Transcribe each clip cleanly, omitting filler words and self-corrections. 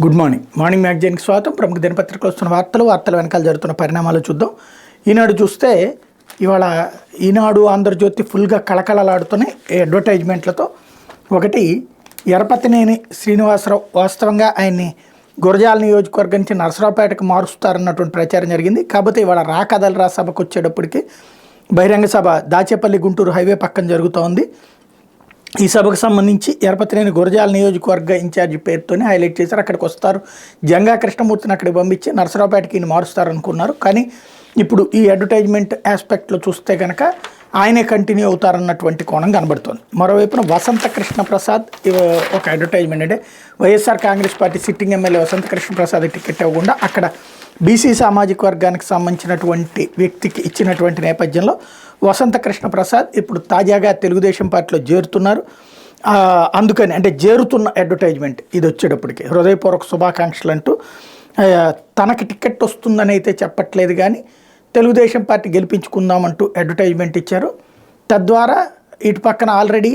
Good morning మ్యాగజైన్కి స్వాగతం. ప్రముఖ దినపత్రికలు వస్తున్న వార్తల వెనకాల జరుగుతున్న పరిణామాలు చూద్దాం. ఈనాడు చూస్తే ఇవాళ ఈనాడు ఆంధ్రజ్యోతి ఫుల్గా కళకళలాడుతున్నాయి అడ్వర్టైజ్మెంట్లతో. ఒకటి, ఎరపతినేని శ్రీనివాసరావు వాస్తవంగా ఆయన్ని గురజాల నియోజకవర్గం నుంచి నరసరావుపేటకు మారుస్తారన్నటువంటి ప్రచారం జరిగింది. కాకపోతే ఇవాళ రాకదలరా సభకు వచ్చేటప్పటికి బహిరంగ సభ దాచేపల్లి గుంటూరు హైవే పక్కన జరుగుతోంది. ఈ సభకు సంబంధించి ఎరపతినేని గురజాల నియోజకవర్గ ఇన్ఛార్జి పేరుతోనే హైలైట్ చేశారు. అక్కడికి వస్తారు, జంగా కృష్ణమూర్తిని అక్కడికి పంపించి నరసరావుపేటకి ఈయన మారుస్తారు అనుకున్నారు. కానీ ఇప్పుడు ఈ అడ్వర్టైజ్మెంట్ ఆస్పెక్ట్లో చూస్తే కనుక ఆయనే కంటిన్యూ అవుతారన్నటువంటి కోణం కనబడుతోంది. మరోవైపున వసంత కృష్ణ ప్రసాద్ ఒక అడ్వర్టైజ్మెంట్, అంటే YSR Congress party sitting MLA Vasantha Krishna Prasad ticket ఇవ్వకుండా అక్కడ బీసీ సామాజిక వర్గానికి సంబంధించినటువంటి వ్యక్తికి ఇచ్చినటువంటి నేపథ్యంలో వసంత కృష్ణ ప్రసాద్ ఇప్పుడు తాజాగా తెలుగుదేశం పార్టీలో చేరుతున్నారు. అందుకని అంటే చేరుతున్న అడ్వర్టైజ్మెంట్ ఇది వచ్చేటప్పటికి హృదయపూర్వక శుభాకాంక్షలు అంటూ తనకి టికెట్ వస్తుందని అయితే చెప్పట్లేదు, కానీ తెలుగుదేశం పార్టీ గెలిపించుకుందామంటూ అడ్వర్టైజ్మెంట్ ఇచ్చారు. తద్వారా ఇటు పక్కన ఆల్రెడీ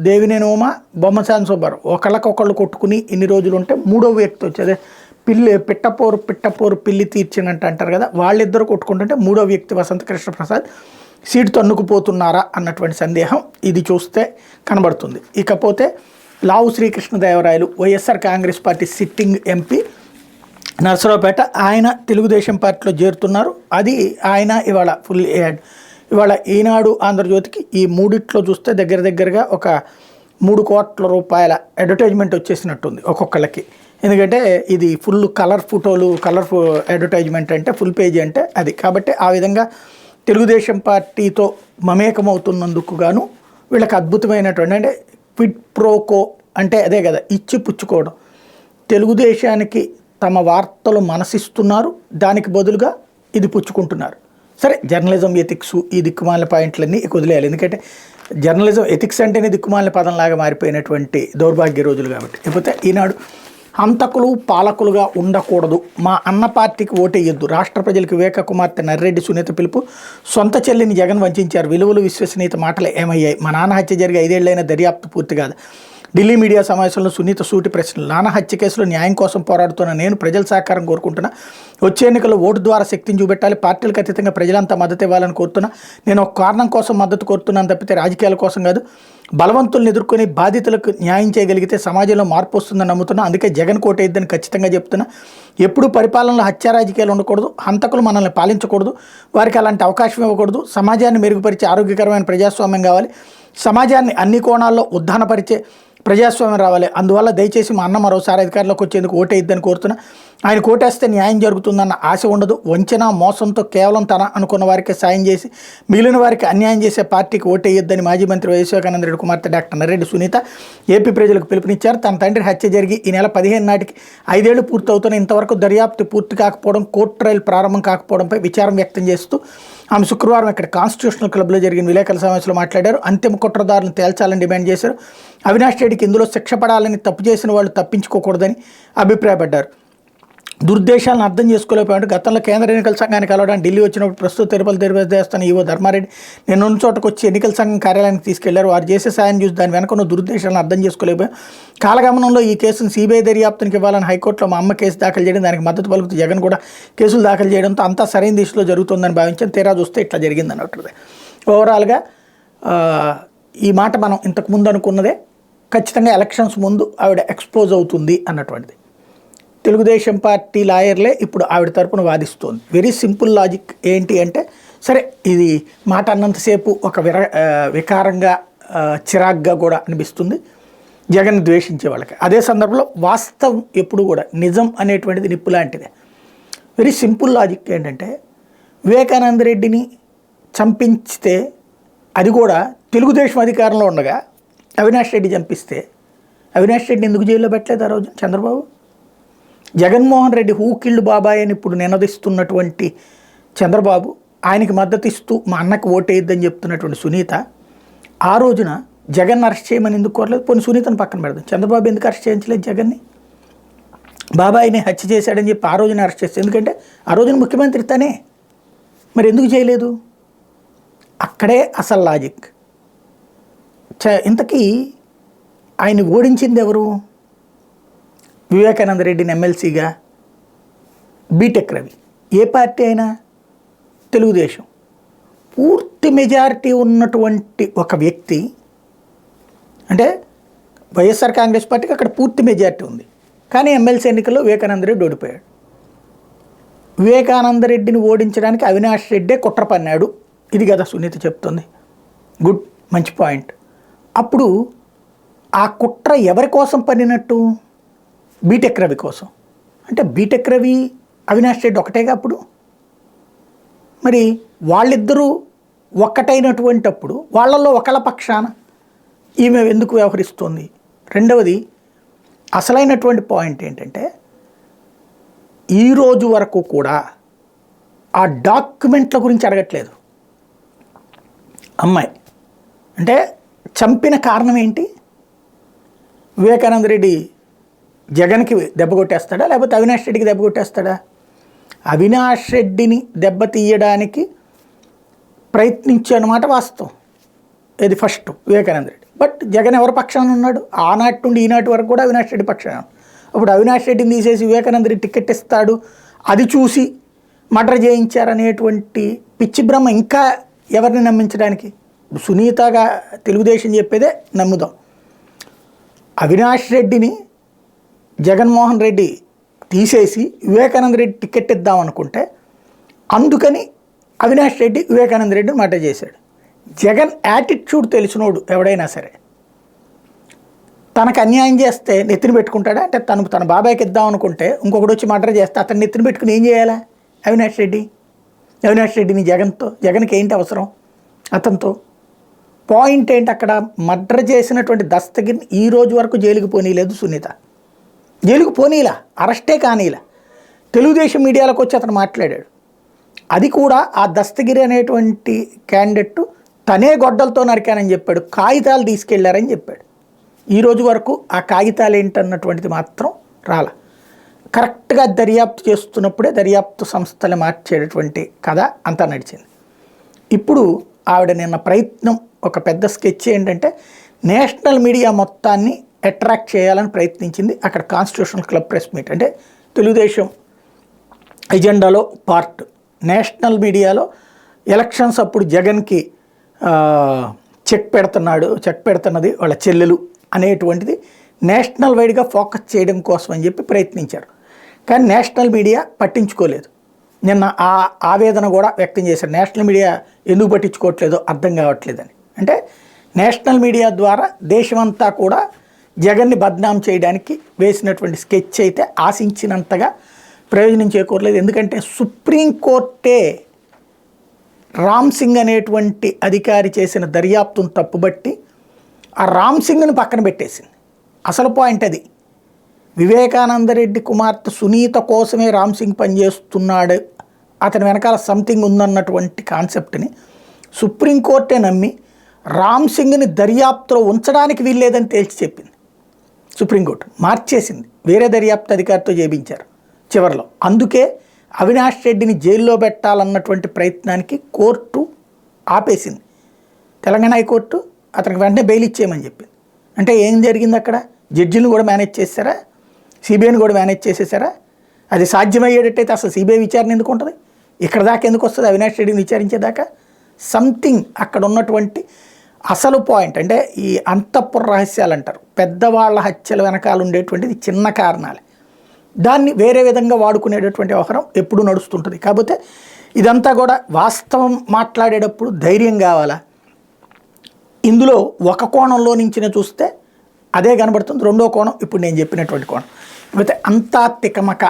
దేవినేని ఉమ, బొమ్మసాని సుబ్బారావు ఒకళ్ళకొకళ్ళు కొట్టుకుని ఇన్ని రోజులు ఉంటే మూడో వ్యక్తి వచ్చేదే పిట్టపోరు పిల్లి తీర్చినట్టు అంటారు కదా, వాళ్ళిద్దరూ కొట్టుకుంటుంటే మూడో వ్యక్తి వసంత కృష్ణ ప్రసాద్ సీటు తన్నుకుపోతున్నారా అన్నటువంటి సందేహం ఇది చూస్తే కనబడుతుంది. ఇకపోతే Lavu Srikrishnadevarayalu YSR Congress party sitting MP Narasaraopet, ఆయన తెలుగుదేశం పార్టీలో చేరుతున్నారు. అది ఆయన ఇవాళ ఫుల్ యాడ్. ఇవాళ ఈనాడు ఆంధ్రజ్యోతికి ఈ మూడిట్లో చూస్తే దగ్గరగా ఒక 3 కోట్ల రూపాయల అడ్వర్టైజ్మెంట్ వచ్చేసినట్టుంది ఒక్కొక్కళ్ళకి. ఎందుకంటే ఇది ఫుల్ కలర్ ఫోటోలు, కలర్ఫుల్ అడ్వర్టైజ్మెంట్ అంటే ఫుల్ పేజీ అంటే అది. కాబట్టి ఆ విధంగా తెలుగుదేశం పార్టీతో మమేకమవుతున్నందుకు గాను వీళ్ళకి అద్భుతమైనటువంటి, అంటే క్విడ్ ప్రోకో అంటే అదే కదా, ఇచ్చి పుచ్చుకోవడం. తెలుగుదేశానికి తమ వార్తలు మనసిస్తున్నారు, దానికి బదులుగా ఇది పుచ్చుకుంటున్నారు. సరే, జర్నలిజం ఎథిక్స్ ఈ దిక్కుమాలిన పాయింట్లన్నీ వదిలేయాలి. ఎందుకంటే జర్నలిజం ఎథిక్స్ అంటేనే దిక్కుమాలిన పదంలాగా మారిపోయినటువంటి దౌర్భాగ్య రోజులు. కాబట్టి లేకపోతే ఈనాడు హంతకులు పాలకులుగా ఉండకూడదు, మా అన్న పార్టీకి ఓటేయొద్దు, రాష్ట్ర ప్రజలకు వివేక కుమార్తె నర్రెడ్డి సునీత పిలుపు, సొంత చెల్లిని జగన్ వంచారు, విలువలు విశ్వసనీయత మాటలు ఏమయ్యాయి, మా నాన్న హత్య జరిగి 5 ఏళ్లైన దర్యాప్తు పూర్తి కాదు, ఢిల్లీ మీడియా సమావేశంలో సునీత సూటి ప్రశ్నలు, నాన్న హత్య కేసులో న్యాయం కోసం పోరాడుతున్న నేను ప్రజల సహకారం కోరుకుంటున్నా, వచ్చే ఎన్నికల్లో ఓటు ద్వారా శక్తిని చూపెట్టాలి, పార్టీలకు అతీతంగా ప్రజలంతా మద్దతు ఇవ్వాలని కోరుతున్నా, నేను ఒక కారణం కోసం మద్దతు కోరుతున్నాను తప్పితే రాజకీయాల కోసం కాదు, బలవంతులను ఎదుర్కొని బాధితులకు న్యాయం చేయగలిగితే సమాజంలో మార్పు వస్తుందని నమ్ముతున్నా, అందుకే జగన్ కోటేద్దని ఖచ్చితంగా చెప్తున్నా, ఎప్పుడు పరిపాలనలో హత్య రాజకీయాలు ఉండకూడదు, హంతకులు మనల్ని పాలించకూడదు, వారికి అలాంటి అవకాశం ఇవ్వకూడదు, సమాజాన్ని మెరుగుపరిచే ఆరోగ్యకరమైన ప్రజాస్వామ్యం కావాలి, సమాజాన్ని అన్ని కోణాల్లో ఉద్ధానపరిచే ప్రజాస్వామ్యం రావాలి, అందువల్ల దయచేసి మా అన్న మరోసారి అధికారంలోకి వచ్చేందుకు ఓటేద్దని కోరుతున్నా, ఆయన కోటేస్తే న్యాయం జరుగుతుందన్న ఆశ ఉండదు, వంచన మోసంతో కేవలం తన అనుకున్న వారికి సాయం చేసి మిగిలిన వారికి అన్యాయం చేసే పార్టీకి ఓటేయొద్దని మాజీ మంత్రి వైఎస్ వివేకానంద రెడ్డి కుమార్తె డాక్టర్ నర్రెడ్డి సునీత ఏపీ ప్రజలకు పిలుపునిచ్చారు. తన తండ్రి హత్య జరిగి ఈ నెల 15 నాటికి 5 ఏళ్లు పూర్తవుతున్న ఇంతవరకు దర్యాప్తు పూర్తి కాకపోవడం, కోర్టు ట్రయల్ ప్రారంభం కాకపోవడంపై విచారం వ్యక్తం చేస్తూ ఆమె శుక్రవారం ఇక్కడ కాన్స్టిట్యూషనల్ క్లబ్లో జరిగిన విలేకరుల సమావేశంలో మాట్లాడారు. అంతిమ కుట్రదారులను తేల్చాలని డిమాండ్ చేశారు. అవినాష్ రెడ్డికి ఇందులో శిక్ష పడాలని, తప్పు చేసిన వాళ్ళు తప్పించుకోకూడదని అభిప్రాయపడ్డారు. దుర్దేశాలను అర్థం చేసుకోలేకపోయాడు. గతంలో కేంద్ర ఎన్నికల సంఘానికి కలవడానికి ఢిల్లీ వచ్చినప్పుడు ప్రస్తుత తిరుపతి దేవస్థానం ఈవో ధర్మారెడ్డి నిన్న చోటకు వచ్చి ఎన్నికల సంఘం కార్యాలయానికి తీసుకెళ్లారు. వారు చేసే సాయం చూసి దాని వెనక ఉన్న దుర్దేశాలను అర్థం చేసుకోలేకపోయాం. కాలగమనంలో ఈ కేసును సిబిఐ దర్యాప్తునికి ఇవ్వాలని హైకోర్టులో మా అమ్మ కేసు దాఖలు చేయడం, దానికి మద్దతు పలుకుతూ జగన్ కూడా కేసులు దాఖలు చేయడంతో అంతా సరైన దిశలో జరుగుతుందని భావించాను. తీరా చూస్తే ఇట్లా జరిగింది అన్నట్టు. ఓవరాల్గా ఈ మాట మనం ఇంతకుముందు అనుకున్నదే, ఖచ్చితంగా ఎలక్షన్స్ ముందు ఆవిడ ఎక్స్పోజ్ అవుతుంది అన్నటువంటిది. తెలుగుదేశం పార్టీ లాయర్లే ఇప్పుడు ఆవిడ తరపున వాదిస్తోంది. వెరీ సింపుల్ లాజిక్ ఏంటి అంటే, సరే ఇది మాట అన్నంతసేపు ఒక వికారంగా చిరాగ్గా కూడా అనిపిస్తుంది జగన్ ద్వేషించే వాళ్ళకి. అదే సందర్భంలో వాస్తవం ఎప్పుడు కూడా నిజం అనేటువంటిది నిప్పు లాంటిదే. వెరీ సింపుల్ లాజిక్ ఏంటంటే, వివేకానంద రెడ్డిని చంపించితే అది కూడా తెలుగుదేశం అధికారంలో ఉండగా అవినాష్ రెడ్డి చంపిస్తే అవినాష్ రెడ్డిని ఎందుకు జైల్లో పెట్టలేదు ఆ రోజు చంద్రబాబు? జగన్మోహన్ రెడ్డి హూ కిల్డ్ బాబాయ్ అని ఇప్పుడు నినదిస్తున్నటువంటి చంద్రబాబు, ఆయనకి మద్దతు ఇస్తూ మా అన్నకు ఓటేయద్దని చెప్తున్నటువంటి సునీత ఆ రోజున జగన్ అరెస్ట్ చేయమని ఎందుకు కోరలేదు? పోనీ సునీతను పక్కన పెడదాం, చంద్రబాబు ఎందుకు అరెస్ట్ చేయించలేదు జగన్ని? బాబాయిని హత్య చేశాడని చెప్పి ఆ రోజున అరెస్ట్ చేస్తే, ఎందుకంటే ఆ రోజున ముఖ్యమంత్రి తనే, మరి ఎందుకు చేయలేదు? అక్కడే అసలు లాజిక్. ఇంతకీ ఆయన ఓడించింది ఎవరు? వివేకానంద రెడ్డిని ఎమ్మెల్సీగా, బీటెక్ రవి. ఏ పార్టీ అయినా తెలుగుదేశం. పూర్తి మెజారిటీ ఉన్నటువంటి ఒక వ్యక్తి, అంటే వైఎస్ఆర్ కాంగ్రెస్ పార్టీకి అక్కడ పూర్తి మెజారిటీ ఉంది, కానీ ఎమ్మెల్సీ ఎన్నికల్లో వివేకానంద రెడ్డి ఓడిపోయాడు. వివేకానంద రెడ్డిని ఓడించడానికి అవినాష్ రెడ్డే కుట్ర పన్నాడు, ఇది కదా సునీత చెప్తుంది. గుడ్, మంచి పాయింట్. అప్పుడు ఆ కుట్ర ఎవరి కోసం పన్నినట్టు? బీటెక్ రవి కోసం. అంటే బీటెక్ రవి అవినాష్ రెడ్డి ఒకటేగా అప్పుడు. మరి వాళ్ళిద్దరూ ఒక్కటైనటువంటప్పుడు వాళ్ళల్లో ఒకళ్ళ పక్షాన ఈమె ఎందుకు వ్యవహరిస్తుంది? రెండవది, అసలైనటువంటి పాయింట్ ఏంటంటే, ఈరోజు వరకు కూడా ఆ డాక్యుమెంట్ల గురించి అడగట్లేదు అమ్మాయి. అంటే చంపిన కారణం ఏంటి? వివేకానంద రెడ్డి జగన్కి దెబ్బ కొట్టేస్తాడా, లేకపోతే అవినాష్ రెడ్డికి దెబ్బ కొట్టేస్తాడా? అవినాష్ రెడ్డిని దెబ్బతీయడానికి ప్రయత్నించే మాట వాస్తవం. ఇది ఫస్ట్ వివేకానంద రెడ్డి. బట్ జగన్ ఎవరి పక్షాన ఉన్నాడు? ఆనాటి నుండి ఈనాటి వరకు కూడా అవినాష్ రెడ్డి పక్షాన. అప్పుడు అవినాష్ రెడ్డిని తీసేసి వివేకానంద రెడ్డి టికెట్ ఇస్తాడు, అది చూసి మర్డర్ చేయించారనేటువంటి పిచ్చి బ్రహ్మ ఇంకా ఎవరిని నమ్మించడానికి? సునీతగా తెలుగుదేశం చెప్పేదే నమ్ముదాం. అవినాష్ రెడ్డిని జగన్మోహన్ రెడ్డి తీసేసి వివేకానంద రెడ్డి టికెట్ ఇద్దాం అనుకుంటే, అందుకని అవినాష్ రెడ్డి వివేకానంద రెడ్డిని మర్డర్ చేశాడు. జగన్ యాటిట్యూడ్ తెలిసినోడు ఎవడైనా సరే తనకు అన్యాయం చేస్తే నెత్తిన పెట్టుకుంటాడా? అంటే తన బాబాయ్కి ఇద్దాం అనుకుంటే ఇంకొకటి వచ్చి మర్డర్ చేస్తే అతను నెత్తిన పెట్టుకుని ఏం చేయాలా? అవినాష్ రెడ్డిని జగన్కి ఏంటి అవసరం అతనితో? పాయింట్ ఏంటి అక్కడ? మర్డర్ చేసినటువంటి దస్తగిరిని ఈ రోజు వరకు జైలుకి పోనీలేదు సునీత. జైలుకు పోనీలా, అరెస్టే కానీలా. తెలుగుదేశం మీడియాలోకి వచ్చి అతను మాట్లాడాడు. అది కూడా ఆ దస్తగిరి అనేటువంటి క్యాండిడేట్ తనే గొడ్డలతో నరికానని చెప్పాడు, కాగితాలు తీసుకెళ్లారని చెప్పాడు. ఈ రోజు వరకు ఆ కాగితాలు ఏంటన్నటువంటిది మాత్రం రాల. కరెక్ట్గా దర్యాప్తు చేస్తున్నప్పుడే దర్యాప్తు సంస్థలు మార్చేటటువంటి కథ అంతా నడిచింది. ఇప్పుడు ఆవిడ నిన్న ప్రయత్నం, ఒక పెద్ద స్కెచ్ ఏంటంటే, నేషనల్ మీడియా మొత్తాన్ని అట్రాక్ట్ చేయాలని ప్రయత్నించింది. అక్కడ కాన్స్టిట్యూషనల్ క్లబ్ ప్రెస్ మీట్, అంటే తెలుగుదేశం ఎజెండాలో పార్ట్. నేషనల్ మీడియాలో ఎలక్షన్స్ అప్పుడు జగన్కి చెక్ పెడుతున్నది వాళ్ళ చెల్లెలు అనేటువంటిది నేషనల్ వైడ్గా ఫోకస్ చేయడం కోసం అని చెప్పి ప్రయత్నించారు. కానీ నేషనల్ మీడియా పట్టించుకోలేదు. నిన్న ఆ ఆవేదన కూడా వ్యక్తం చేశారు, నేషనల్ మీడియా ఎందుకు పట్టించుకోవట్లేదో అర్థం కావట్లేదని. అంటే నేషనల్ మీడియా ద్వారా దేశమంతా కూడా జగన్ని బద్నాం చేయడానికి వేసినటువంటి స్కెచ్ అయితే ఆశించినంతగా ప్రయోజనం చేకూరలేదు. ఎందుకంటే సుప్రీంకోర్టే రామ్ సింగ్ అనేటువంటి అధికారి చేసిన దర్యాప్తును తప్పుబట్టి ఆ రామ్ సింగ్ని పక్కన పెట్టేసింది. అసలు పాయింట్ అది. వివేకానంద రెడ్డి కుమార్తె సునీత కోసమే రామ్ సింగ్ పనిచేస్తున్నాడు, అతని వెనకాల సంథింగ్ ఉందన్నటువంటి కాన్సెప్ట్ని సుప్రీంకోర్టే నమ్మి రామ్ సింగ్ని దర్యాప్తులో ఉంచడానికి వీల్లేదని తేల్చి చెప్పింది. సుప్రీంకోర్టు మార్చేసింది, వేరే దర్యాప్తు అధికారితో చేయించారు చివరిలో. అందుకే అవినాష్ రెడ్డిని జైల్లో పెట్టాలన్నటువంటి ప్రయత్నానికి కోర్టు ఆపేసింది. తెలంగాణ హైకోర్టు అతనికి వెంటనే బెయిల్ ఇచ్చేయమని చెప్పింది. అంటే ఏం జరిగింది అక్కడ? జడ్జిలను కూడా మేనేజ్ చేశారా, సిబిఐని కూడా మేనేజ్ చేసేసారా? అది సాధ్యమయ్యేటట్టయితే అసలు సిబిఐ విచారణ ఎందుకు ఉంటుంది? ఇక్కడ దాకా ఎందుకు వస్తుంది అవినాష్ రెడ్డిని విచారించేదాకా? సంథింగ్ అక్కడ ఉన్నటువంటి అసలు పాయింట్, అంటే ఈ అంతఃపుర రహస్యాలు అంటారు, పెద్దవాళ్ళ హత్యల వెనకాల ఉండేటువంటిది చిన్న కారణాలే, దాన్ని వేరే విధంగా వాడుకునేటటువంటి వ్యవహారం ఎప్పుడూ నడుస్తుంటుంది. కాకపోతే ఇదంతా కూడా వాస్తవం మాట్లాడేటప్పుడు ధైర్యం కావాలా. ఇందులో ఒక కోణంలో నుంచి చూస్తే అదే కనబడుతుంది, రెండో కోణం ఇప్పుడు నేను చెప్పినటువంటి కోణం. లేకపోతే అంతా తికమక,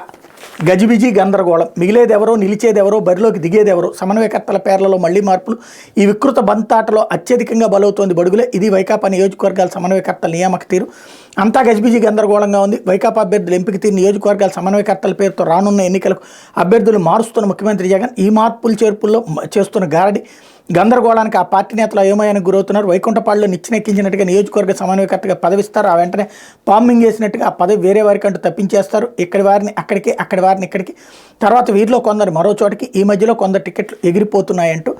గజిబిజి, గందరగోళం, మిగిలేది ఎవరో, నిలిచేది ఎవరో, బరిలోకి దిగేది ఎవరో, సమన్వయకర్తల పేర్లలో మళ్లీ మార్పులు, ఈ వికృత బంతాటలో అత్యధికంగా బలవుతోంది బడుగులే. ఇది వైకాపా నియోజకవర్గాల సమన్వయకర్తల నియామక తీరు. అంతా గజిబిజి, గందరగోళంగా ఉంది. వైకాపా అభ్యర్థుల ఎంపిక తీరు, నియోజకవర్గాల సమన్వయకర్తల పేరుతో రానున్న ఎన్నికలకు అభ్యర్థులు మారుస్తున్న ముఖ్యమంత్రి జగన్, ఈ మార్పులు చేర్పుల్లో చేస్తున్న గారడి, గందరగోళానికి ఆ పార్టీ నేతలు అయోమయానికి గురవుతున్నారు. వైకుంఠపాడులో నిచ్చినెక్కించినట్టుగా నియోజకవర్గ సమన్వయకర్తగా పదవిస్తారు, ఆ వెంటనే పాంబింగ్ చేసినట్టుగా ఆ పదవి వేరే వారికంటూ తప్పించేస్తారు. ఇక్కడి వారిని అక్కడికి, అక్కడి వారిని ఇక్కడికి, తర్వాత వీరిలో కొందరు మరో చోటికి, ఈ మధ్యలో కొందరు టికెట్లు ఎగిరిపోతున్నాయంటూ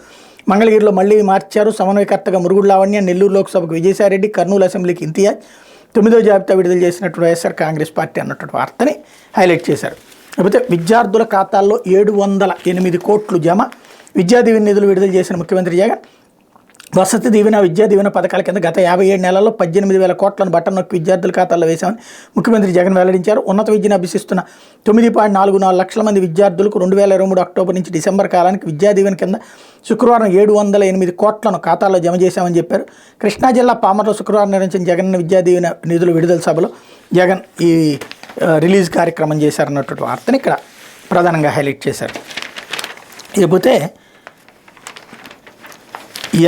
మంగళగిరిలో మళ్లీ మార్చారు. సమన్వయకర్తగా మురుగుడు లావణ్య, నెల్లూరు లోక్సభకు విజయసాయిరెడ్డి, కర్నూలు అసెంబ్లీకి ఇంతియాజ్, 9వ జాబితా విడుదల చేసినటువంటి వైఎస్ఆర్ కాంగ్రెస్ పార్టీ అన్నటువంటి వార్తని హైలైట్ చేశారు. లేకపోతే విద్యార్థుల ఖాతాల్లో 708 కోట్లు జమ, విద్యా దీవెన నిధులు విడుదల చేసిన ముఖ్యమంత్రి జగన్. వసతి దీవెన, విద్యా దీవెన పథకాల కింద గత 57 నెలల్లో 18,000 కోట్లను బటన్ నొక్కి విద్యార్థుల ఖాతాల్లో వేశామని ముఖ్యమంత్రి జగన్ వెల్లడించారు. ఉన్నత విద్యను అభ్యసిస్తున్న 9.44 లక్షల మంది విద్యార్థులకు 2023 అక్టోబర్ నుంచి డిసెంబర్ కాలానికి విద్యా దీవెన కింద శుక్రవారం 708 కోట్లను ఖాతాల్లో జమ చేశామని చెప్పారు. కృష్ణా జిల్లా పామర్లో శుక్రవారం నిర్వహించిన జగన్ విద్యా దీవెన నిధుల విడుదల సభలో జగన్ ఈ రిలీజ్ కార్యక్రమం చేశారన్నటువంటి వార్తని ఇక్కడ ప్రధానంగా హైలైట్ చేశారు. ఇకపోతే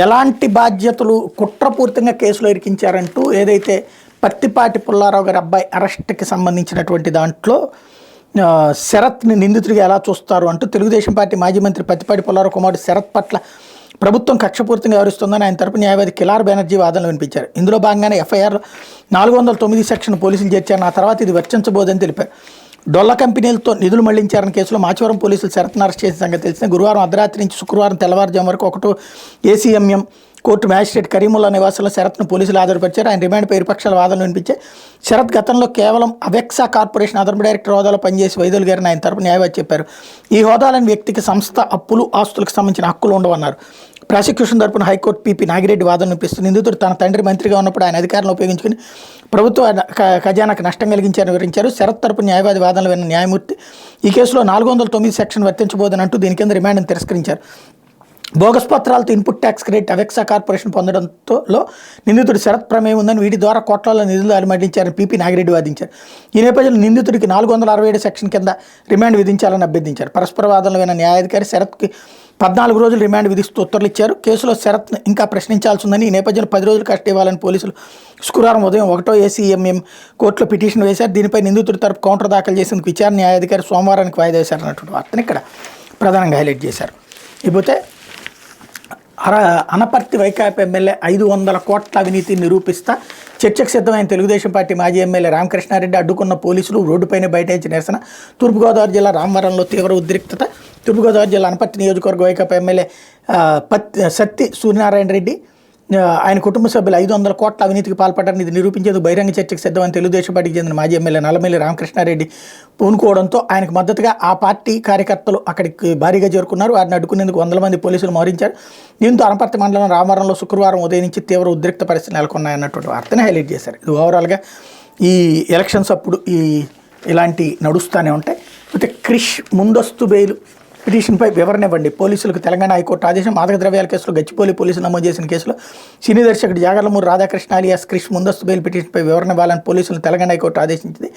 ఎలాంటి బాధ్యతలు కుట్రపూర్తిగా కేసులో ఇరికించారంటూ ఏదైతే పత్తిపాటి పుల్లారావు గారి అబ్బాయి అరెస్ట్కి సంబంధించినటువంటి దాంట్లో శరత్ని నిందితుడిగా ఎలా చూస్తారు అంటూ తెలుగుదేశం పార్టీ మాజీ మంత్రి పత్తిపాటి పుల్లారావు కుమారుడు శరత్ పట్ల ప్రభుత్వం కక్షపూర్తిగా వ్యవహరిస్తుందని ఆయన తరపు న్యాయవాది కిలార్ బెనర్జీ వాదనలు వినిపించారు. ఇందులో భాగంగానే ఎఫ్ఐఆర్ 409 సెక్షన్ పోలీసులు చేర్చారు. ఆ తర్వాత ఇది వర్తించబోదని తెలిపారు. డొల్ల కంపెనీలతో నిధులు మళ్లించారన్న కేసులో మాచవరం పోలీసులు శరత్ను అరెస్ట్ చేసిన సంగతి తెలిసిన గురువారం అర్ధరాత్రి నుంచి శుక్రవారం తెల్లవారుజాము వరకు 1 ఏసీఎంఎం కోర్టు మ్యాజిస్ట్రేట్ కరీముల్లా నివాసంలో శరత్ను పోలీసులు హాజరుపరిచారు. ఆయన రిమాండ్పై ఇరుపక్షాల వాదనలు వినిపించాయి. శరత్ గతంలో కేవలం అవెక్సా కార్పొరేషన్ అదనపు డైరెక్టర్ హోదాలో పనిచేసి వైదొలిగారని ఆయన తరపు న్యాయవాది చెప్పారు. ఈ హోదాలోని వ్యక్తికి సంస్థ అప్పులు, ఆస్తులకు సంబంధించిన హక్కులు ఉండవన్నారు. ప్రాసిక్యూషన్ తరపున హైకోర్టు పీపీ నాగిరెడ్డి వాదన వినిపిస్తుంది. నిందితుడు తన తండ్రి మంత్రిగా ఉన్నప్పుడు ఆయన అధికారాలను ఉపయోగించుకుని ప్రభుత్వ ఖజానాకు నష్టం కలిగించారని వివరించారు. శరత్ తరపు న్యాయవాది వాదనలు విన్న న్యాయమూర్తి ఈ కేసులో 409 సెక్షన్ వర్తించబోదని అంటూ దీని కింద రిమాండ్ను తిరస్కరించారు. బోగస్ పత్రాలతో input tax credit Avexa corporation పొందడంతో నిందితుడు శరత్ ప్రమేయం ఉందని, వీటి ద్వారా కోట్ల నిధులు అనుమతించారని పీపీ నాగిరెడ్డి వాదించారు. ఈ నేపథ్యంలో నిందితుడికి 467 సెక్షన్ కింద రిమాండ్ విధించాలని అభ్యర్థించారు. పరస్పర వాదనలు విన్న న్యాయాధికారి శరత్కి 14 రోజులు రిమాండ్ విధిస్తూ ఉత్తర్వులు ఇచ్చారు. కేసులో శరత్ను ఇంకా ప్రశ్నించాల్సి ఉందని, ఈ నేపథ్యంలో 10 రోజులు కస్టడీ ఇవ్వాలని పోలీసులు శుక్రవారం ఉదయం 1వ ఏసీఎంఎం కోర్టులో పిటిషన్ వేశారు. దీనిపై నిందితుడి తరపు కౌంటర్ దాఖలు చేసేందుకు విచారణ న్యాయాధికారి సోమవారానికి వాయిదా వేశారన్నటువంటి వార్తను ఇక్కడ ప్రధానంగా హైలైట్ చేశారు. ఇకపోతే అనపర్తి వైకాపా ఎమ్మెల్యే 500 కోట్ల అవినీతి నిరూపిస్తా చర్చకు సిద్ధమైన తెలుగుదేశం పార్టీ మాజీ ఎమ్మెల్యే రామకృష్ణారెడ్డి అడ్డుకున్న పోలీసులు రోడ్డుపైనే బైఠాయించి నిరసన. తూర్పుగోదావరి జిల్లా రామవరంలో తీవ్ర ఉద్రిక్తత. తూర్పుగోదావరి జిల్లా అనపర్తి నియోజకవర్గ వైకాపా ఎమ్మెల్యే సత్తి సూర్యనారాయణ రెడ్డి ఆయన కుటుంబ సభ్యులు 500 కోట్ల అవినీతికి పాల్పడ్డారని ఇది నిరూపించేందుకు బహిరంగ చర్చకు సిద్ధమని తెలుగుదేశం పార్టీకి చెందిన మాజీ ఎమ్మెల్యే నల్లమెల్లి రామకృష్ణారెడ్డి పూనుకోవడంతో ఆయనకు మద్దతుగా ఆ పార్టీ కార్యకర్తలు అక్కడికి భారీగా చేరుకున్నారు. వారిని అడ్డుకునేందుకు 100 మంది పోలీసులు మోహరించారు. దీంతో అనపర్తి మండలం రామవరంలో శుక్రవారం ఉదయం నుంచి తీవ్ర ఉద్రిక్త పరిస్థితి నెలకొన్నాయన్నటువంటి వార్తని హైలైట్ చేశారు. ఇది ఓవరాల్గా ఈ ఎలక్షన్స్ అప్పుడు ఇలాంటి నడుస్తూనే ఉంటాయి. అయితే క్రిష్ ముందస్తు బెయిల్ పిటిషన్పై వివరణ ఇవ్వండి. పోలీసులకు తెలంగాణ హైకోర్టు ఆదేశం. మాదక ద్రవ్యాల కేసులో గచ్చిపోలి పోలీసులు నమోదు చేసిన కేసులో సినీ దర్శకుడు జాగర్లమూరి రాధాకృష్ణ అలియాస్ క్రిష్ ముందస్తు బెయిల్ పిటిషన్పై వివరణ ఇవ్వాలని పోలీసులు తెలంగాణ హైకోర్టు ఆదేశించింది.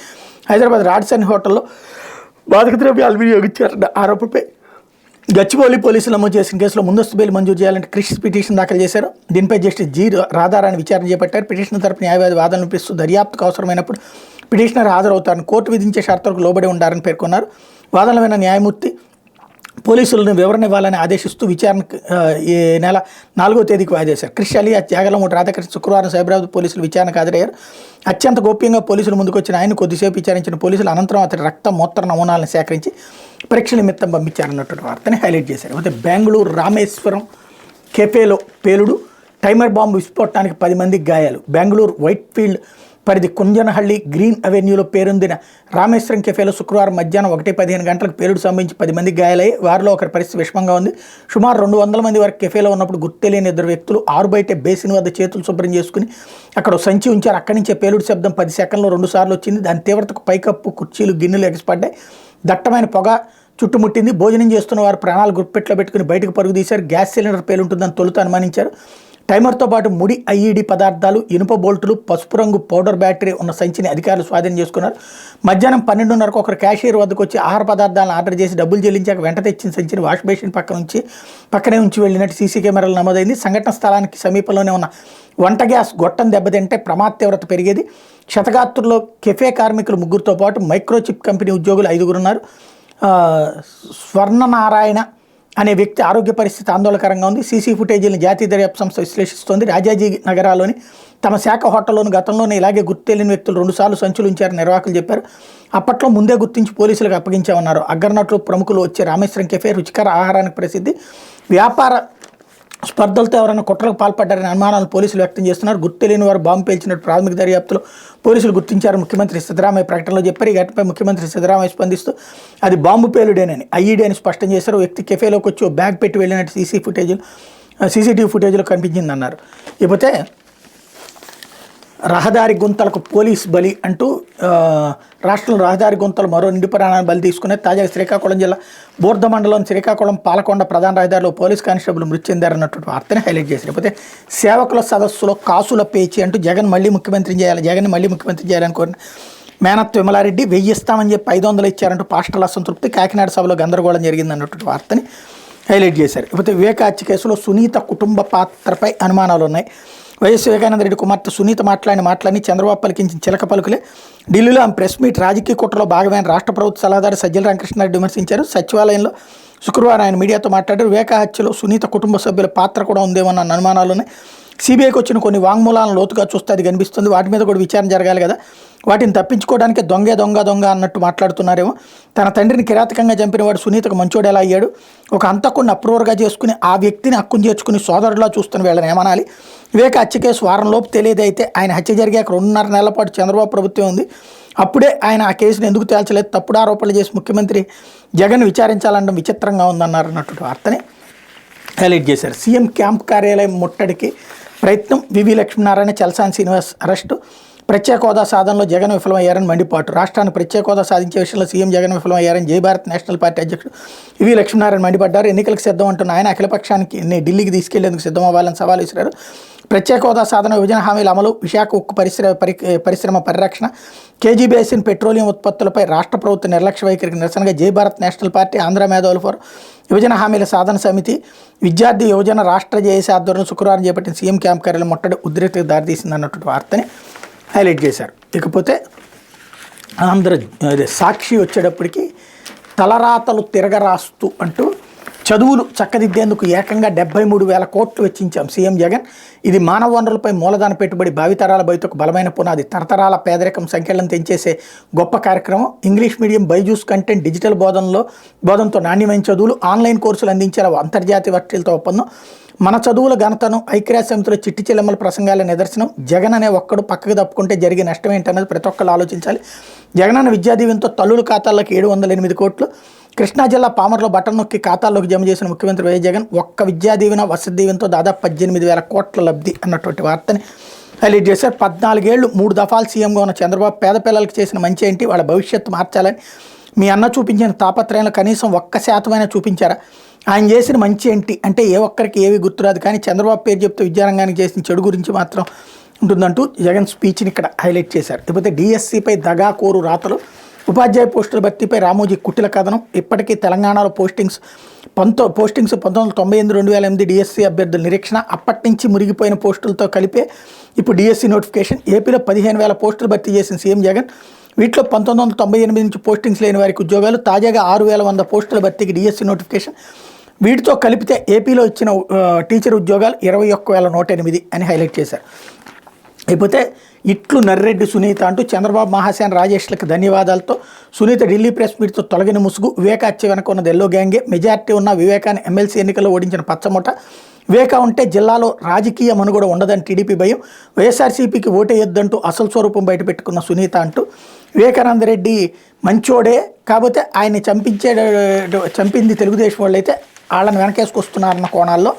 హైదరాబాద్ రాడ్సన్ హోటల్లో మాదక ద్రవ్యాలు వినియోగించారన్న ఆరోపణపై గచ్చిబౌలి పోలీసులు నమోదు చేసిన కేసులో ముందస్తు బెయిల్ మంజూరు చేయాలని క్రిష్ పిటిషన్ దాఖలు చేశారు. దీనిపై జస్టిస్ జి రాధారాణి విచారణ చేపట్టారు. పిటిషన్ తరపు న్యాయవాది వాదనలు వినిపిస్తూ దర్యాప్తుకు అవసరమైనప్పుడు పిటిషనర్ హాజరవుతారని, కోర్టు విధించే షరతులకు లోబడి ఉండాలని పేర్కొన్నారు. వాదనలు విన్న న్యాయమూర్తి పోలీసులను వివరణ ఇవ్వాలని ఆదేశిస్తూ విచారణకు ఈ నెల 4వ తేదీకి వాయిదా వేశారు. క్రిష్ అలియాస్ జాగర్లమూరి రాధాకృష్ణ శుక్రవారం సైబరాబాద్ పోలీసులు విచారణకు హాజరయ్యారు. అత్యంత గోప్యంగా పోలీసుల ముందుకు వచ్చిన ఆయన కొద్దిసేపు విచారించిన పోలీసులు అనంతరం అతని రక్త మూత్ర నమూనాలను సేకరించి పరీక్షల నిమిత్తం పంపించారన్నటువంటి వార్తని హైలైట్ చేశారు. అయితే బెంగళూరు రామేశ్వరం కెఫేలో పేలుడు, టైమర్ బాంబు విస్ఫోటనానికి 10 మందికి గాయాలు. బెంగళూరు వైట్ఫీల్డ్ పరిధి కుంజనహళ్లి గ్రీన్ అవెన్యూలో పేరొందిన రామేశ్వరం కెఫేలో శుక్రవారం మధ్యాహ్నం 1:15 గంటలకు పేలుడు సంభవించి 10 మందికి గాయాలయ్యాయి. వారిలో ఒకరి పరిస్థితి విషమంగా ఉంది. సుమారు 200 మంది వరకు కెఫేలో ఉన్నప్పుడు గుర్తు తెలియని 2 వ్యక్తులు 6 బయట బేసిన్ వద్ద చేతులు శుభ్రం చేసుకుని అక్కడ సంచి ఉంచారు. అక్కడి నుంచే పేలుడు శబ్దం 10 సెకండ్లో 2 సార్లు వచ్చింది. దాని తీవ్రతకు పైకప్పు, కుర్చీలు, గిన్నెలు ఎగసిపడ్డాయి. దట్టమైన పొగ చుట్టుముట్టింది. భోజనం చేస్తున్న వారు ప్రాణాలు గుప్పెట్లో పెట్టుకుని బయటకు పరుగు తీశారు. గ్యాస్ సిలిండర్ పేలుంటుందని తొలుత అనుమానించారు. టైమర్తో పాటు ముడి ఐఈడి పదార్థాలు, ఇనుప బోల్టులు, పసుపు రంగు పౌడర్ బ్యాటరీ ఉన్న సంచిని అధికారులు స్వాధీనం చేసుకున్నారు. మధ్యాహ్నం 12:30కు ఒకరు క్యాషియర్ వద్దకు వచ్చి ఆహార పదార్థాలను ఆర్డర్ చేసి డబ్బులు చెల్లించాక వెంట తెచ్చిన సంచిని వాష్ బేసిన్ పక్కనే ఉంచి వెళ్ళినట్టు సీసీ కెమెరాలు నమోదైంది. సంఘటన స్థలానికి సమీపంలోనే ఉన్న వంట గ్యాస్ గొట్టం దెబ్బతింటే ప్రమాద తీవ్రత పెరిగేది. క్షతగాత్రుల్లో కెఫే కార్మికులు 3గురితో పాటు మైక్రోచిప్ కంపెనీ ఉద్యోగులు 5గురు ఉన్నారు. స్వర్ణనారాయణ అనే వ్యక్తి ఆరోగ్య పరిస్థితి ఆందోళనకరంగా ఉంది. సీసీ ఫుటేజీలను జాతీయ దర్యాప్తు సంస్థ విశ్లేషిస్తోంది. రాజాజీ నగరాల్లోని తమ శాఖ హోటల్లోని గతంలోనే ఇలాగే గుర్తు తెలియని వ్యక్తులు 2 సార్లు సంచులు ఉంచారని నిర్వాహకులు చెప్పారు. అప్పట్లో ముందే గుర్తించి పోలీసులకు అప్పగించామన్నారు. అగ్రనట్లు ప్రముఖులు వచ్చే రామేశ్వరం కెఫే రుచికర ఆహారానికి ప్రసిద్ధి. వ్యాపార స్పర్ధలతో ఎవరైనా కుట్రకు పాల్పడ్డారని అనుమానాలను పోలీసులు వ్యక్తం చేస్తున్నారు. గుర్తు తెలియని వారు బాంబు పేల్చినట్టు ప్రాథమిక దర్యాప్తులో పోలీసులు గుర్తించారు. ముఖ్యమంత్రి సిద్ధరామయ్య ప్రకటనలో చెప్పారు. ఈ ఘటనపై ముఖ్యమంత్రి సిద్ధరామయ్య స్పందిస్తూ అది బాంబు పేలుడేనని ఐఈడీ అని స్పష్టం చేశారు. వ్యక్తి కెఫేలోకి వచ్చి ఓ బ్యాగ్ పెట్టి వెళ్ళినట్టు సీసీటీవీ ఫుటేజ్లో కనిపించిందన్నారు. ఇకపోతే రహదారి గుంతలకు పోలీస్ బలి అంటూ రాష్ట్రంలో రహదారి గుంతలు మరో నిండు ప్రాణాన్ని బలి తీసుకునే తాజాగా శ్రీకాకుళం జిల్లా బూర్ధ మండలం శ్రీకాకుళం పాలకొండ ప్రధాన రహదారిలో పోలీస్ కానిస్టేబుల్ మృతి చెందారన్నటువంటి వార్తని హైలైట్ చేశారు. లేకపోతే సేవకుల సదస్సులో కాసుల పేచి అంటూ జగన్ మళ్ళీ ముఖ్యమంత్రి చేయాలి, జగన్ మళ్ళీ ముఖ్యమంత్రి చేయాలని కోరిన మేనత్ విమలారెడ్డి 1000 ఇస్తామని చెప్పి 500 ఇచ్చారంటూ పాస్టర్ల అసంతృప్తి, కాకినాడ సభలో గందరగోళం జరిగిందన్నటువంటి వార్తని హైలైట్ చేశారు. ఇకపోతే వివేక హత్య కేసులో సునీత కుటుంబ పాత్రపై అనుమానాలు ఉన్నాయి. వైఎస్ వివేకానంద రెడ్డి కుమార్తె సునీత మాట్లాడిన చంద్రబాబు పలికించిన చిలక పలుకులే. ఢిల్లీలో ఆమె ప్రెస్ మీట్ రాజకీయ కుట్రలో భాగమైన రాష్ట్ర ప్రభుత్వ సలహాదారు సజ్జల రామకృష్ణారెడ్డి విమర్శించారు. సచివాలయంలో శుక్రవారం ఆయన మీడియాతో మాట్లాడారు. వివేక హత్యలో సునీత కుటుంబ సభ్యుల పాత్ర కూడా ఉందేమన్న అనుమానాలు ఉన్నాయి. సిబిఐకి వచ్చిన కొన్ని వాంగ్మూలాలను లోతుగా చూస్తే అది కనిపిస్తుంది. వాటి మీద కూడా విచారణ జరగాలి కదా, వాటిని తప్పించుకోవడానికి దొంగ అన్నట్టు మాట్లాడుతున్నారేమో. తన తండ్రిని కిరాతకంగా చంపిన వాడు సునీతకు మంచోడు ఎలా అయ్యాడు? ఒక హంతకుడిని అప్రూవర్గా చేసుకుని ఆ వ్యక్తిని హక్కును చేర్చుకుని సోదరులా చూస్తున్న వీళ్ళని ఏమనాలి? వివేక హత్య కేసు వారంలోపు తెలియదైతే ఆయన హత్య జరిగాక 2.5 నెలల పాటు చంద్రబాబు ప్రభుత్వం ఉంది. అప్పుడే ఆయన ఆ కేసును ఎందుకు తేల్చలేదు? తప్పుడు ఆరోపణలు చేసి ముఖ్యమంత్రి జగన్ విచారించాలనడం విచిత్రంగా ఉందన్నారు అన్నటువంటి వార్తని హైలైట్ చేశారు. సీఎం క్యాంప్ కార్యాలయం ముట్టడికి ప్రయత్నం, వివి లక్ష్మీనారాయణ, చలసాని శ్రీనివాస్ అరెస్టు. ప్రత్యేక హోదా సాధనలో జగన్ విఫలమయ్యారని మండిపాటు. రాష్ట్రాన్ని ప్రత్యేక హోదా సాధించే విషయంలో సీఎం జగన్ విఫలమయ్యారని జై భారత్ నేషనల్ పార్టీ అధ్యక్షుడు వివి లక్ష్మీనారాయణ మండిపడ్డారు. ఎన్నికలకు సిద్ధం అంటున్న ఆయన అఖిలపక్షానికి ఢిల్లీకి తీసుకెళ్లేందుకు సిద్ధం అవ్వాలని సవాల్ విసిరారు. ప్రత్యేక హోదా సాధన, విభజన హామీల అమలు, విశాఖ ఉక్కు పరిశ్రమ పరిరక్షణ, కేజీ బేసిన్ పెట్రోలియం ఉత్పత్తులపై రాష్ట్ర ప్రభుత్వ నిర్లక్ష్య వైఖరికి నిరసనగా జై భారత్ నేషనల్ పార్టీ, ఆంధ్ర మేధావుల ఫోరం, విభజన హామీల సాధన సమితి, విద్యార్థి యువజన రాష్ట్ర జేఏసీ ఆధ్వర్యంలో శుక్రవారం చేపట్టిన సీఎం క్యాంప్ కార్యాలయం ముట్టడి ఉద్రిక్తతకు దారితీసిందన్నటువంటి వార్తని హైలైట్ చేశారు. ఇకపోతే సాక్షి వచ్చేటప్పటికి తలరాతలు తిరగరాస్తూ అంటూ చదువులు చక్కదిద్దేందుకు ఏకంగా 73,000 కోట్లు వెచ్చించాం సీఎం జగన్. ఇది మానవ వనరులపై మూలధన పెట్టుబడి, భావితరాల భవితకు బలమైన పునాది, తరతరాల పేదరికం సంఖ్యలను తెంచేసే గొప్ప కార్యక్రమం. English medium Byju's content, digital బోధనతో నాణ్యమైన చదువులు, ఆన్లైన్ కోర్సులు అందించేలా అంతర్జాతీయ వర్సిటీలతో ఒప్పందం. మన చదువుల ఘనతను ఐక్యరాజ్య సమితిలో చిట్టి చెల్లెమ్మల ప్రసంగాల నిదర్శనం. జగన్ అనే ఒక్కడు పక్కకు తప్పుకుంటే జరిగే నష్టం ఏంటన్నది ప్రతి ఒక్కళ్ళు ఆలోచించాలి. జగనన్న విద్యా దీవెనతో తల్లుల ఖాతాల్లోకి 708 కోట్లు. కృష్ణా జిల్లా పామర్లో బటన్ నొక్కి ఖాతాల్లోకి జమ చేసిన ముఖ్యమంత్రి వైఎస్ జగన్ ఒక్క విద్యా దీవెన, వసతి దీవెనతో దాదాపు 18,000 కోట్ల లబ్ధి అన్నటువంటి వార్తని హైలైట్ చేశారు. 14 ఏళ్లు 3 దఫాలు సీఎంగా ఉన్న చంద్రబాబు పేద పిల్లలకు చేసిన మంచి ఏంటి, వాళ్ళ భవిష్యత్తు మార్చాలని మీ అన్న చూపించిన తాపత్రయంలో కనీసం 1% చూపించారా? ఆయన చేసిన మంచి ఏంటి అంటే ఏ ఒక్కరికి ఏవి గుర్తురాదు, కానీ చంద్రబాబు పేరు చెప్తే విద్యారంగానికి చేసిన చెడు గురించి మాత్రం ఉంటుందంటూ జగన్ స్పీచ్ని ఇక్కడ హైలైట్ చేశారు. లేకపోతే డిఎస్సిపై దగాకోరు రాతలు, ఉపాధ్యాయ పోస్టుల భర్తీపై రామోజీ కుట్టిల కథనం. ఇప్పటికీ తెలంగాణలో పోస్టింగ్స్ 1998, 2008 డిఎస్సి అభ్యర్థుల నిరీక్షణ. అప్పటి నుంచి మురిగిపోయిన పోస్టులతో కలిపే ఇప్పుడు డిఎస్సి నోటిఫికేషన్. ఏపీలో 15,000 పోస్టులు భర్తీ చేసిన సీఎం జగన్. వీటిలో 1998 నుంచి పోస్టింగ్స్ లేని వారికి ఉద్యోగాలు. తాజాగా 6,100 పోస్టుల భర్తీకి డిఎస్సి నోటిఫికేషన్. వీటితో కలిపితే ఏపీలో ఇచ్చిన టీచర్ ఉద్యోగాలు 21,108 అని హైలైట్ చేశారు. అయిపోతే ఇట్లు నర్రెడ్డి సునీత అంటూ చంద్రబాబు, మహాసేన, రాజేష్లకు ధన్యవాదాలతో సునీత ఢిల్లీ ప్రెస్ మీట్తో తొలగిన ముసుగు. వివేక హత్య వెనక ఉన్నది ఎల్లో గ్యాంగే. మెజార్టీ ఉన్న వివేకాన్ని ఎమ్మెల్సీ ఎన్నికల్లో ఓడించిన పచ్చముఠ. వివేక ఉంటే జిల్లాలో రాజకీయ మనుగడ ఉండదని టీడీపీ భయం. వైఎస్ఆర్సీపీకి ఓటేయొద్దంటూ అసలు స్వరూపం బయటపెట్టుకున్న సునీత అంటూ వివేకానంద రెడ్డి మంచోడే, కాకపోతే ఆయన్ని చంపింది తెలుగుదేశం వాళ్ళు అయితే వాళ్ళని వెనకేసుకొస్తున్నారన్న కోణాల్లో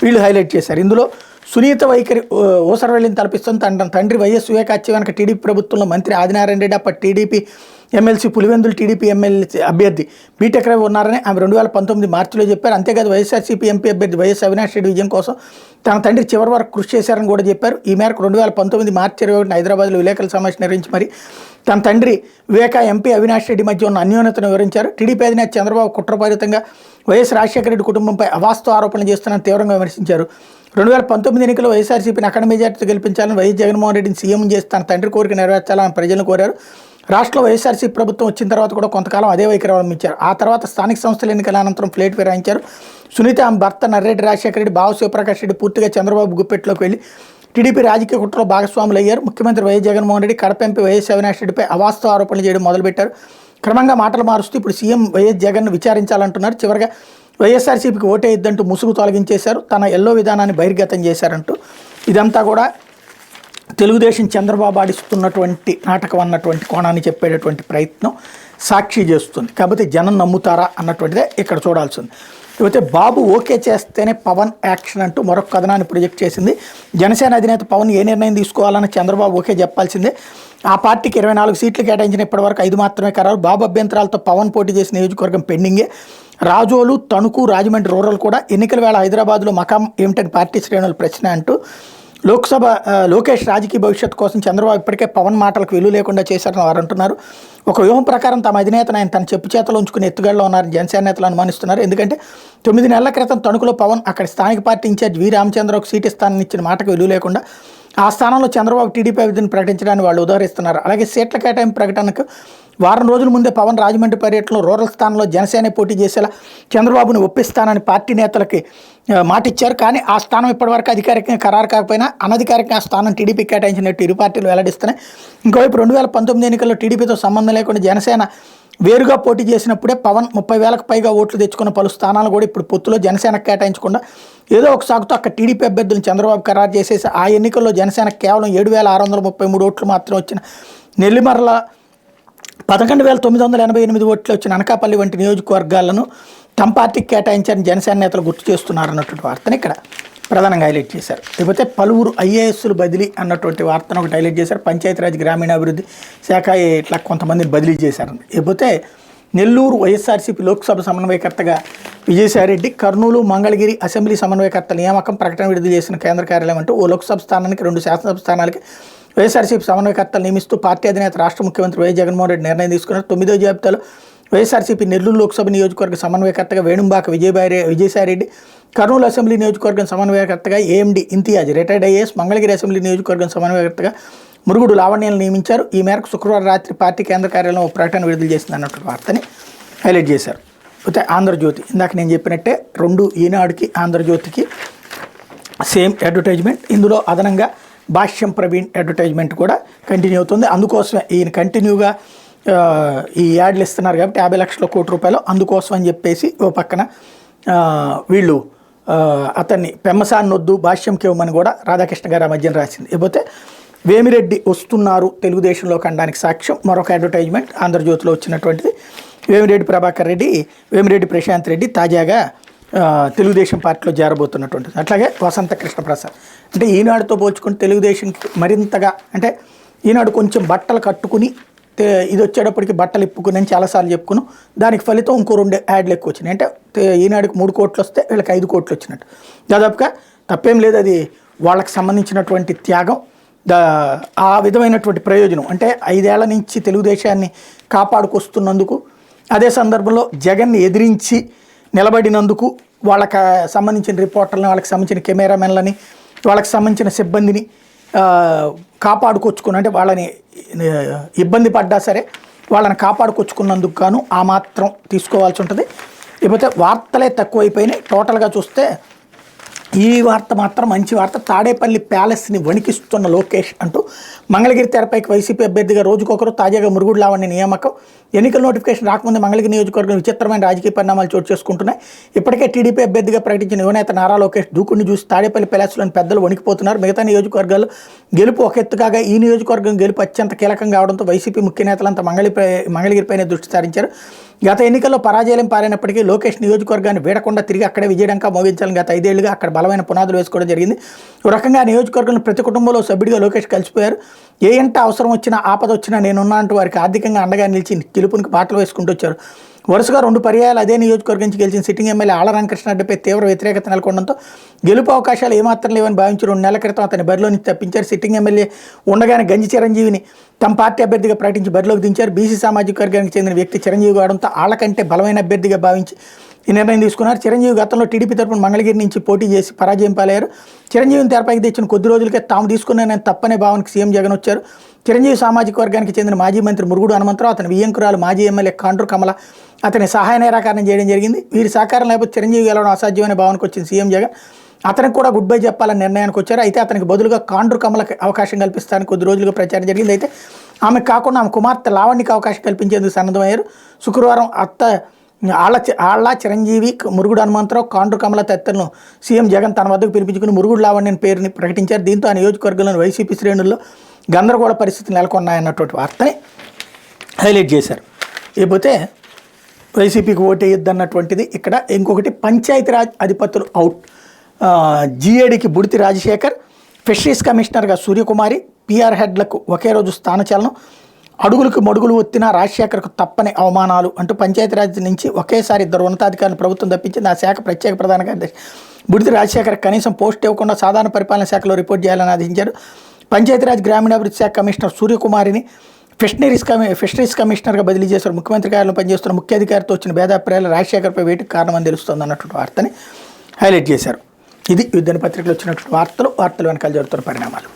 వీళ్ళు హైలైట్ చేశారు. ఇందులో సునీత వైఖరి ఊసరవెల్లిని తలపిస్తుంది. తండ్రి వైఎస్ వివేక హత్య వెనక టీడీపీ ప్రభుత్వంలో మంత్రి ఆదినారాయణ రెడ్డి, అప్పటి TDP MLC Pulivendula TDP MLC అభ్యర్థి బీటెక్ రవి ఉన్నారని ఆమె 2019 మార్చిలో చెప్పారు. అంతేకాదు వైఎస్ఆర్సీపీ ఎంపీ అభ్యర్థి వైఎస్ అవినాష్ రెడ్డి విజయం కోసం తన తండ్రి చివరి వరకు కృషి చేశారని కూడా చెప్పారు. ఈ మేరకు 2019 మార్చి 21 హైదరాబాద్లో విలేకరుల సమావేశం నిర్వహించి మరి తన తండ్రి వివేక, ఎంపీ అవినాష్ రెడ్డి మధ్య ఉన్న అన్యోన్యతను వివరించారు. టీడీపీ అధినేత చంద్రబాబు కుట్రపూరితంగా వైఎస్ రాజశేఖర రెడ్డి కుటుంబంపై అవాస్తవ ఆరోపణలు చేస్తున్నారని తీవ్రంగా విమర్శించారు. 2019 ఎన్నికల్లో వైఎస్ఆర్సీపీని అఖండ మెజార్టీతో గెలిపించాలని వైఎస్ జగన్మోహన్ రెడ్డిని సీఎం చేసి తన తండ్రి కోరిక నెరవేర్చాలని ప్రజలను కోరారు. రాష్ట్రంలో వైఎస్ఆర్సీపీ ప్రభుత్వం వచ్చిన తర్వాత కూడా కొంతకాలం అదే వైఖరి అవలంబించారు. ఆ తర్వాత స్థానిక సంస్థల ఎన్నికల అనంతరం ప్లేట్ ఫిరాయించారు. సునీత, ఆమె భర్త నర్రెడ్డి రాజశేఖర రెడ్డి, బావ శివప్రకాష్ రెడ్డి పూర్తిగా చంద్రబాబు గుప్పెట్లోకి వెళ్ళి టీడీపీ రాజకీయ కుట్రలో భాగస్వాములు అయ్యారు. ముఖ్యమంత్రి YS Jaganmohan Reddy Kadapa MP YS Avinash రెడ్డిపై అవాస్తవ ఆరోపణలు చేయడం మొదలుపెట్టారు. క్రమంగా మాటలు మారుస్తూ ఇప్పుడు సీఎం వైఎస్ జగన్ను విచారించాలంటున్నారు. చివరిగా వైఎస్ఆర్సీపీకి ఓటేయద్దంటూ ముసుగు తొలగించేశారు, తన ఎల్లో విధానాన్ని బహిర్గతం చేశారంటూ ఇదంతా కూడా తెలుగుదేశం చంద్రబాబు ఆడిస్తున్నటువంటి నాటకం అన్నటువంటి కోణాన్ని చెప్పేటటువంటి ప్రయత్నం సాక్షి చేస్తుంది. కాబట్టి జనం నమ్ముతారా అన్నటువంటిదే ఇక్కడ చూడాల్సింది. లేకపోతే బాబు ఓకే చేస్తేనే పవన్ యాక్షన్ అంటూ మరొక కథనాన్ని ప్రొజెక్ట్ చేసింది. జనసేన అధినేత పవన్ ఏ నిర్ణయం తీసుకోవాలని చంద్రబాబు ఓకే చెప్పాల్సిందే. ఆ పార్టీకి 24 సీట్లు కేటాయించిన ఇప్పటివరకు 5 మాత్రమే ఖరారు. బాబు అభ్యంతరాలతో పవన్ పోటీ చేసిన నియోజకవర్గం పెండింగే. రాజోలు, తణుకు, రాజమండ్రి రూరల్ కూడా ఎన్నికల వేళ హైదరాబాద్లో మకాం ఏమిటని పార్టీ శ్రేణుల ప్రశ్న అంటూ లోకేష్ రాజకీయ భవిష్యత్తు కోసం చంద్రబాబు ఇప్పటికే పవన్ మాటలకు విలువ లేకుండా చేశారని వారు అంటున్నారు. ఒక వ్యూహం ప్రకారం తమ అధినేతను ఆయన తన చెప్పు చేతలో ఉంచుకుని ఎత్తుగడలో ఉన్నారని జనసేన నేతలు అనుమానిస్తున్నారు. ఎందుకంటే 9 నెలల క్రితం తణుకులో పవన్ అక్కడ స్థానిక పార్టీ ఇన్ఛార్జ్ వి రామచంద్రరావుకు సీటు ఇస్తానని ఇచ్చిన మాటకు విలువ లేకుండా ఆ స్థానంలో చంద్రబాబు టీడీపీ అభ్యర్థిని ప్రకటించడాన్ని వాళ్ళు ఉదాహరిస్తున్నారు. అలాగే సీట్ల కేటాయింపు ప్రకటనకు వారం రోజుల ముందే పవన్ రాజమండ్రి పర్యటనలో రూరల్ స్థానంలో జనసేన పోటీ చేసేలా చంద్రబాబును ఒప్పిస్తానని పార్టీ నేతలకి మాటిచ్చారు. కానీ ఆ స్థానం ఇప్పటివరకు అధికారికంగా ఖరారు కాకపోయినా అనధికారికంగా ఆ స్థానం టీడీపీ కేటాయించినట్టు ఇరు పార్టీలు వెల్లడిస్తున్నాయి. ఇంకోవైపు 2019 ఎన్నికల్లో టీడీపీతో సంబంధం లేకుండా జనసేన వేరుగా పోటీ చేసినప్పుడే పవన్ 30,000కు పైగా ఓట్లు తెచ్చుకున్న పలు స్థానాలు కూడా ఇప్పుడు పొత్తులో జనసేనకు కేటాయించకుండా ఏదో ఒక సాగుతో అక్కడ టీడీపీ అభ్యర్థులను చంద్రబాబు ఖరారు చేసేసి ఆ ఎన్నికల్లో జనసేన కేవలం 7,633 ఓట్లు మాత్రం వచ్చిన నెల్లిమర్ల 11,988 ఓట్లు వచ్చిన అనకాపల్లి వంటి నియోజకవర్గాలను తమ పార్టీకి కేటాయించారని జనసేన నేతలు గుర్తు చేస్తున్నారు అన్నటువంటి వార్తని ఇక్కడ ప్రధానంగా హైలైట్ చేశారు. లేకపోతే పలువురు ఐఏఎస్లు బదిలీ అన్నటువంటి వార్తను ఒకటి హైలైట్ చేశారు. పంచాయతీరాజ్ గ్రామీణాభివృద్ధి శాఖ ఇట్లా కొంతమందిని బదిలీ చేశారు. లేకపోతే నెల్లూరు వైఎస్ఆర్సీపీ లోక్సభ సమన్వయకర్తగా విజయసాయిరెడ్డి, కర్నూలు, మంగళగిరి అసెంబ్లీ సమన్వయకర్తల నియామకం ప్రకటన విడుదల చేసిన కేంద్ర కార్యాలయం అంటూ ఓ లోక్సభ స్థానానికి 2 శాసనసభ స్థానాలకి వైఎస్ఆర్సీపీ సమన్వయకర్తలు నియమిస్తూ పార్టీ అధినేత రాష్ట్ర ముఖ్యమంత్రి వైఎస్ జగన్మోహన్ రెడ్డి నిర్ణయం తీసుకున్నారు. 9వ జాబితాలో వైఎస్ఆర్సీపీ నెల్లూరు లోక్సభ నియోజకవర్గ సమన్వయకర్తగా వేణుంబాక విజయసాయిరెడ్డి, కర్నూలు అసెంబ్లీ నియోజకవర్గం సమన్వయకర్తగా AMD Imtiaz retired IAS, Mangalagiri assembly నియోజకవర్గం సమన్వయకర్తగా మురుగుడు లావణ్యాలను నియమించారు. ఈ మేరకు శుక్రవారం రాత్రి పార్టీ కేంద్ర కార్యాలయం ఒక ప్రకటన విడుదల చేసింది అన్నటువంటి వార్తని హైలైట్ చేశారు. అయితే ఆంధ్రజ్యోతి ఇందాక నేను చెప్పినట్టే 2 ఈనాడుకి ఆంధ్రజ్యోతికి సేమ్ అడ్వర్టైజ్మెంట్. ఇందులో అదనంగా భాష్యం ప్రవీణ్ అడ్వర్టైజ్మెంట్ కూడా కంటిన్యూ అవుతుంది. అందుకోసమే ఈయన కంటిన్యూగా ఈ యాడ్లు ఇస్తున్నారు కాబట్టి 50 లక్షల కోటి రూపాయలు అందుకోసం అని చెప్పేసి ఓ పక్కన వీళ్ళు అతన్ని పెమ్మసాన్ని వద్దు భాష్యంకి ఇవ్వమని కూడా రాధాకృష్ణ గారు ఆ మధ్యన రాసింది. లేకపోతే వేమిరెడ్డి వస్తున్నారు తెలుగుదేశంలో కనడానికి సాక్ష్యం మరొక అడ్వర్టైజ్మెంట్ ఆంధ్రజ్యోతిలో వచ్చినటువంటిది. వేమిరెడ్డి ప్రభాకర్ రెడ్డి, వేమిరెడ్డి ప్రశాంత్ రెడ్డి తాజాగా తెలుగుదేశం పార్టీలో చేరబోతున్నటువంటిది. అట్లాగే వసంత కృష్ణ ప్రసాద్ అంటే ఈనాడుతో పోల్చుకుంటే తెలుగుదేశంకి మరింతగా అంటే ఈనాడు కొంచెం బట్టలు కట్టుకుని ఇది వచ్చేటప్పటికి బట్టలు ఇప్పుకుని అని చాలాసార్లు చెప్పుకున్నాం. దానికి ఫలితం ఇంకో 2 యాడ్లు ఎక్కువ వచ్చినాయి. అంటే ఈనాడుకి 3 కోట్లు వస్తే వీళ్ళకి 5 కోట్లు వచ్చినట్టు. దాదాపుగా తప్పేం లేదు, అది వాళ్ళకి సంబంధించినటువంటి త్యాగం, ఆ విధమైనటువంటి ప్రయోజనం. అంటే 5 ఏళ్ల నుంచి తెలుగుదేశాన్ని కాపాడుకొస్తున్నందుకు, అదే సందర్భంలో జగన్ని ఎదిరించి నిలబడినందుకు వాళ్ళకి సంబంధించిన రిపోర్టర్లని, వాళ్ళకి సంబంధించిన కెమెరామెన్లని, వాళ్ళకి సంబంధించిన సిబ్బందిని కాపాడుకొచ్చుకుని అంటే వాళ్ళని ఇబ్బంది పడ్డా సరే వాళ్ళని కాపాడుకొచ్చుకున్నందుకు గాను ఆ మాత్రం తీసుకోవాల్సి ఉంటుంది. లేకపోతే వార్తలే తక్కువైపోయినాయి. టోటల్గా చూస్తే ఈ వార్త మాత్రం మంచి వార్త. తాడేపల్లి ప్యాలెస్ని వణికిస్తున్న లోకేష్ అంటూ మంగళగిరి తెరపైకి వైసీపీ అభ్యర్థిగా రోజుకొకరు, తాజాగా మురుగుడు లావణ్య నియామకం. ఎన్నికల నోటిఫికేషన్ రాకముందే మంగళగిరి నియోజకవర్గం విచిత్రమైన రాజకీయ పరిణామాలు చోటు చేసుకుంటున్నాయి. ఇప్పటికే టీడీపీ అభ్యర్థిగా ప్రకటించిన యువనేత నారా లోకేష్ దూకుడిని చూసి తాడేపల్లి ప్యాలెస్లోని పెద్దలు వణికిపోతున్నారు. మిగతా నియోజకవర్గాలు గెలుపు ఒక ఎత్తుకాగా ఈ నియోజకవర్గం గెలుపు అత్యంత కీలకం కావడంతో వైసీపీ ముఖ్య నేతలంతా మంగళగిరిపైనే దృష్టి సారించారు. గత ఎన్నికల్లో పరాజయం పారైనప్పటికీ లోకేష్ నియోజకవర్గాన్ని వీడకుండా తిరిగి అక్కడే విజయడంకా మోగించాలని గత 5 ఏళ్లుగా అక్కడ బలమైన పునాదులు వేసుకోవడం జరిగింది. ఒక రకంగా ఆ నియోజకవర్గంలో ప్రతి కుటుంబంలో సభ్యుడిగా లోకేష్ కలిసిపోయారు. ఏ ఎంట అవసరం వచ్చినా ఆపద వచ్చినా నేనున్నా అంటూ వారికి ఆర్థికంగా అండగా నిలిచి గెలుపునికి పాటలు వేసుకుంటూ వచ్చారు. వరుసగా 2 పర్యాయాలు అదే నియోజకవర్గం నుంచి గెలిచిన సిట్టింగ్ ఎమ్మెల్యే ఆళ్ల రామకృష్ణారెడ్డిపై తీవ్ర వ్యతిరేకత నెలకొనడంతో గెలుపు అవకాశాలు ఏమాత్రం లేవని భావించి 2 నెలల క్రితం అతని బరిలో నుంచి తప్పించారు. సిట్టింగ్ ఎమ్మెల్యే ఉండగానే గంజి చిరంజీవిని తమ పార్టీ అభ్యర్థిగా ప్రకటించి బరిలోకి దించారు. బీసీ సామాజిక వర్గానికి చెందిన వ్యక్తి చిరంజీవి కావడంతో ఆళ్లకంటే బలమైన అభ్యర్థిగా భావించి ఈ నిర్ణయం తీసుకున్నారు. చిరంజీవి గతంలో టీడీపీ తరపున మంగళగిరి నుంచి పోటీ చేసి పరాజయం పాలయ్యారు. చిరంజీవిని తెరపైకి తెచ్చిన కొద్ది రోజులకే తాము తీసుకున్న నేను తప్పనే భావనకి సీఎం జగన్ వచ్చారు. చిరంజీవి సామాజిక వర్గానికి చెందిన మాజీ మంత్రి మురుగుడు హనుమంతరావు, అతని వియ్యంకురాలు మాజీ ఎమ్మెల్యే కాండ్రు కమల అతని సహాయ నిరాకరణ చేయడం జరిగింది. వీరి సహకారం లేకపోతే చిరంజీవి గెలవడం అసాధ్యమైన భావనకు వచ్చిన సీఎం జగన్ అతనికి కూడా గుడ్ బై చెప్పాలని నిర్ణయానికి వచ్చారు. అయితే అతనికి బదులుగా కాండ్రు కమలకి అవకాశం కల్పిస్తానికి కొద్ది రోజులుగా ప్రచారం జరిగింది. అయితే ఆమె కాకుండా ఆమె కుమార్తె లావణ్యకి అవకాశం కల్పించేందుకు సన్నద్ధమయ్యారు. శుక్రవారం అత్త ఆళ్ళ చిరంజీవి, మురుగుడు హనుమంతరావు, కాండ్రు కమల తదితరులను సీఎం జగన్ తన వద్దకు పిలిపించుకుని మురుగుడు లావణ్యని పేరుని ప్రకటించారు. దీంతో ఆ నియోజకవర్గంలోని వైసీపీ శ్రేణుల్లో గందరగోళ పరిస్థితులు నెలకొన్నాయన్నటువంటి వార్తని హైలైట్ చేశారు. ఇకపోతే వైసీపీకి ఓటేయొద్దన్నటువంటిది ఇక్కడ. ఇంకొకటి పంచాయతీరాజ్ అధిపతులు అవుట్. జీఏడీకి బుడితి రాజశేఖర్, ఫిషరీస్ కమిషనర్గా సూర్యకుమారి, పీఆర్ హెడ్లకు ఒకే రోజు స్థానచలనం, అడుగులకు మడుగులు ఒత్తిన రాజశేఖర్కు తప్పని అవమానాలు అంటూ పంచాయతీరాజ్ నుంచి ఒకేసారి 2 ఉన్నతాధికారులు ప్రభుత్వం తప్పించింది. ఆ శాఖ ప్రత్యేక ప్రధాన కార్యదర్శి బుడితి రాజశేఖర్ కనీసం పోస్ట్ ఇవ్వకుండా సాధారణ పరిపాలన శాఖలో రిపోర్ట్ చేయాలని ఆదేశించారు. పంచాయతీరాజ్ గ్రామీణాభివృద్ధి శాఖ కమిషనర్ సూర్యకుమారిని ఫిషరీస్ కమిషనర్గా బదిలీ చేశారు. ముఖ్యమంత్రి కార్యాలయంలో పనిచేస్తున్న ముఖ్య అధికారితో వచ్చిన భేదాభిప్రాయాలు రాజశేఖర్పై వేటికి కారణమని తెలుస్తోంది అన్నటువంటి వార్తని హైలైట్ చేశారు. ఇది దినపత్రికలో వచ్చినటువంటి వార్తలు వెనకాల జరుగుతున్న పరిణామాలు.